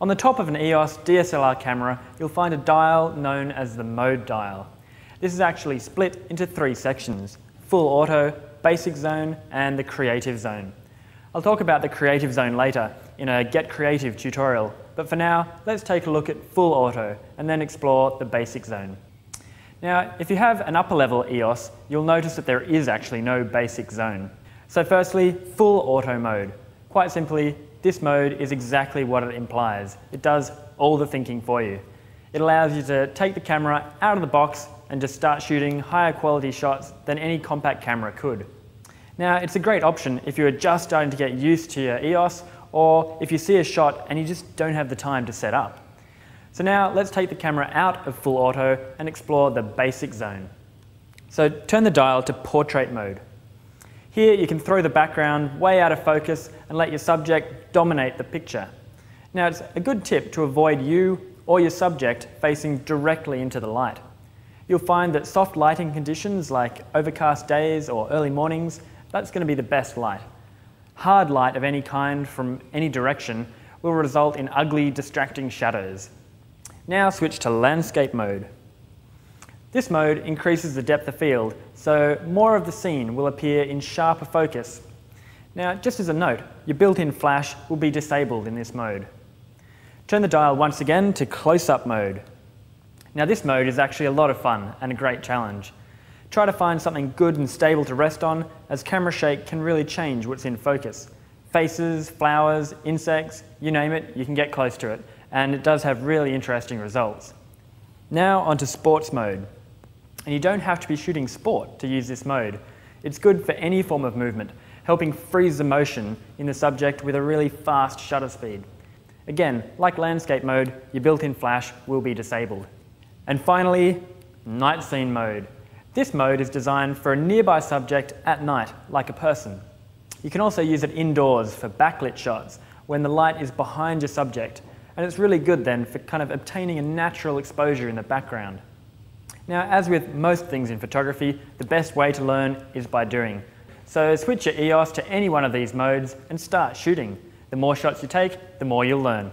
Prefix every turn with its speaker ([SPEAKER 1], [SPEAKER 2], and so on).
[SPEAKER 1] On the top of an EOS DSLR camera, you'll find a dial known as the mode dial. This is actually split into 3 sections: full auto, basic zone, and the creative zone. I'll talk about the creative zone later in a Get Creative tutorial, but for now, let's take a look at full auto and then explore the basic zone. Now, if you have an upper level EOS, you'll notice that there is actually no basic zone. So firstly, full auto mode. Quite simply, this mode is exactly what it implies. It does all the thinking for you. It allows you to take the camera out of the box and just start shooting higher quality shots than any compact camera could. Now, it's a great option if you're just starting to get used to your EOS, or if you see a shot and you just don't have the time to set up. So now let's take the camera out of full auto and explore the basic zone. So turn the dial to portrait mode. Here you can throw the background way out of focus and let your subject dominate the picture. Now, it's a good tip to avoid you or your subject facing directly into the light. You'll find that soft lighting conditions like overcast days or early mornings, that's going to be the best light. Hard light of any kind from any direction will result in ugly, distracting shadows. Now switch to landscape mode. This mode increases the depth of field, so more of the scene will appear in sharper focus. Now, just as a note, your built-in flash will be disabled in this mode. Turn the dial once again to close-up mode. Now, this mode is actually a lot of fun and a great challenge. Try to find something good and stable to rest on, as camera shake can really change what's in focus. Faces, flowers, insects, you name it, you can get close to it, and it does have really interesting results. Now onto sports mode. And you don't have to be shooting sport to use this mode. It's good for any form of movement, helping freeze the motion in the subject with a really fast shutter speed. Again, like landscape mode, your built-in flash will be disabled. And finally, night scene mode. This mode is designed for a nearby subject at night, like a person. You can also use it indoors for backlit shots when the light is behind your subject, and it's really good then for kind of obtaining a natural exposure in the background. Now, as with most things in photography, the best way to learn is by doing. So switch your EOS to any one of these modes and start shooting. The more shots you take, the more you'll learn.